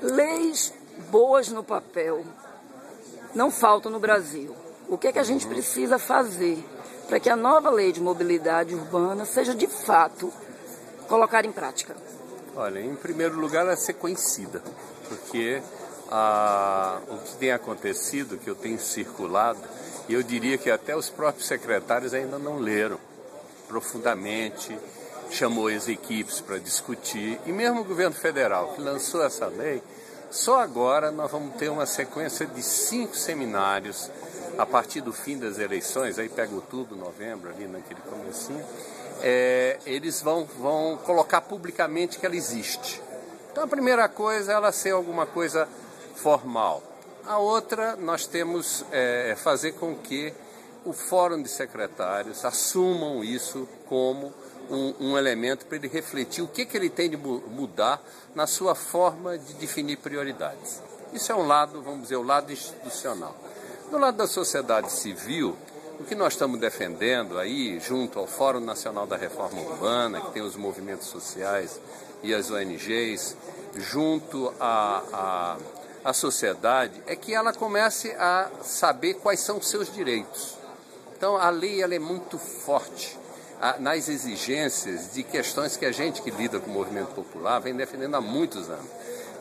Leis boas no papel não faltam no Brasil. O que é que a gente precisa fazer para que a nova lei de mobilidade urbana seja de fato colocada em prática? Olha, em primeiro lugar, ela ser conhecida, porque o que tem acontecido, que eu tenho circulado, e eu diria que até os próprios secretários ainda não leram profundamente, chamou as equipes para discutir, e mesmo o governo federal, que lançou essa lei, só agora nós vamos ter uma sequência de 5 seminários, a partir do fim das eleições, aí pega outubro, novembro, ali naquele comecinho, eles vão colocar publicamente que ela existe. Então a primeira coisa é ela ser alguma coisa formal. A outra, nós temos fazer com que o Fórum de Secretários assumam isso como um elemento para ele refletir o que ele tem de mudar na sua forma de definir prioridades. Isso é um lado, vamos dizer, o lado institucional. Do lado da sociedade civil, o que nós estamos defendendo aí, junto ao Fórum Nacional da Reforma Urbana, que tem os movimentos sociais e as ONGs, junto à sociedade, é que ela comece a saber quais são os seus direitos. Então, a lei ela é muito forte nas exigências de questões que a gente que lida com o movimento popular vem defendendo há muitos anos,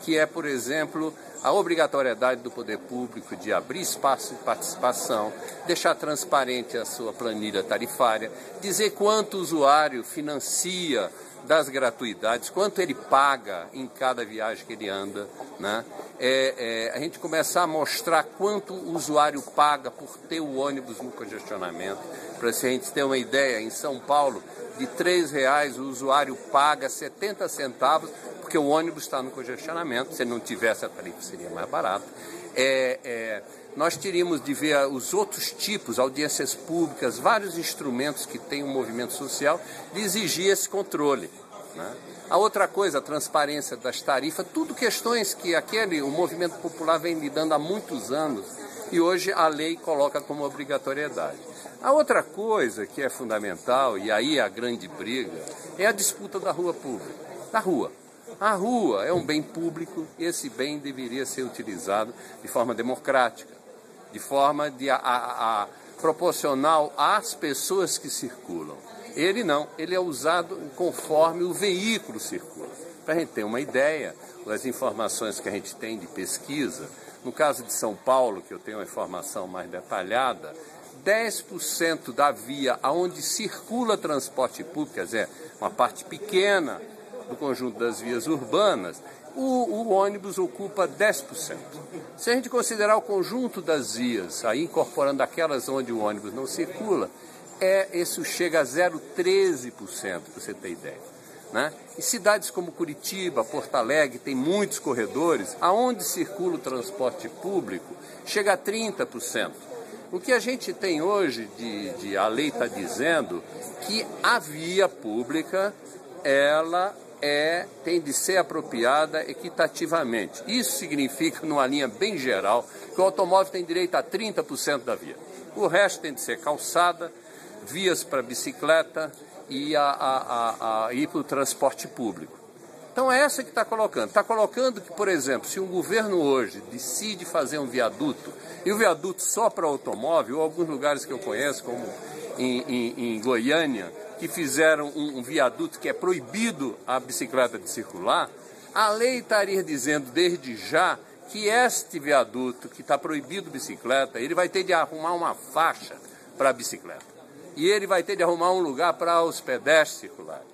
que é, por exemplo, a obrigatoriedade do poder público de abrir espaço de participação, deixar transparente a sua planilha tarifária, dizer quanto o usuário financia das gratuidades, quanto ele paga em cada viagem que ele anda, né? A gente começar a mostrar quanto o usuário paga por ter o ônibus no congestionamento. Para a gente ter uma ideia, em São Paulo, de R$ 3,00 o usuário paga 70 centavos, porque o ônibus está no congestionamento. Se não tivesse a tarifa, seria mais barato. Nós teríamos de ver os outros tipos, audiências públicas, vários instrumentos que tem o movimento social, de exigir esse controle, né? A outra coisa, a transparência das tarifas, tudo questões que o movimento popular vem lidando há muitos anos e hoje a lei coloca como obrigatoriedade. A outra coisa que é fundamental, e aí a grande briga, é a disputa da rua pública, da rua. A rua é um bem público, esse bem deveria ser utilizado de forma democrática, de forma proporcional às pessoas que circulam. Ele não, ele é usado conforme o veículo circula. Para a gente ter uma ideia, as informações que a gente tem de pesquisa, no caso de São Paulo, que eu tenho uma informação mais detalhada, 10% da via onde circula transporte público, quer dizer, uma parte pequena do conjunto das vias urbanas, o ônibus ocupa 10%. Se a gente considerar o conjunto das vias, aí incorporando aquelas onde o ônibus não circula, isso chega a 0,13%, para você ter ideia, né? Em cidades como Curitiba, Porto Alegre, tem muitos corredores, aonde circula o transporte público, chega a 30%. O que a gente tem hoje, a lei está dizendo que a via pública, ela tem de ser apropriada equitativamente. Isso significa, numa linha bem geral, que o automóvel tem direito a 30% da via. O resto tem de ser calçada, vias para bicicleta e ir para o transporte público. Então é essa que está colocando. Está colocando que, por exemplo, se um governo hoje decide fazer um viaduto, e o viaduto só para automóvel, ou alguns lugares que eu conheço, como em Goiânia, que fizeram um viaduto que é proibido a bicicleta de circular, a lei estaria dizendo desde já que este viaduto, que está proibido bicicleta, ele vai ter de arrumar uma faixa para a bicicleta. E ele vai ter de arrumar um lugar para os pedestres circularem,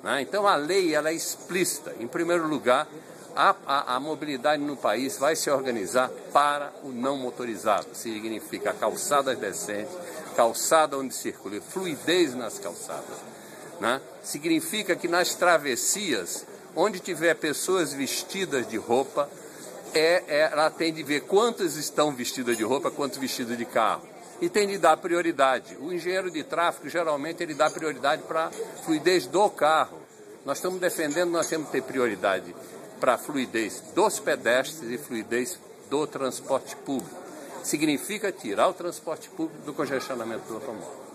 né? Então a lei ela é explícita. Em primeiro lugar, a mobilidade no país vai se organizar para o não motorizado. Significa calçadas decentes, calçada onde circula, fluidez nas calçadas, né? Significa que nas travessias, onde tiver pessoas vestidas de roupa, ela tem de ver quantas estão vestidas de roupa, quantas vestidas de carro. E tem de dar prioridade. O engenheiro de tráfego, geralmente, ele dá prioridade para a fluidez do carro. Nós estamos defendendo, nós temos que ter prioridade para a fluidez dos pedestres e fluidez do transporte público. Significa tirar o transporte público do congestionamento do automóvel.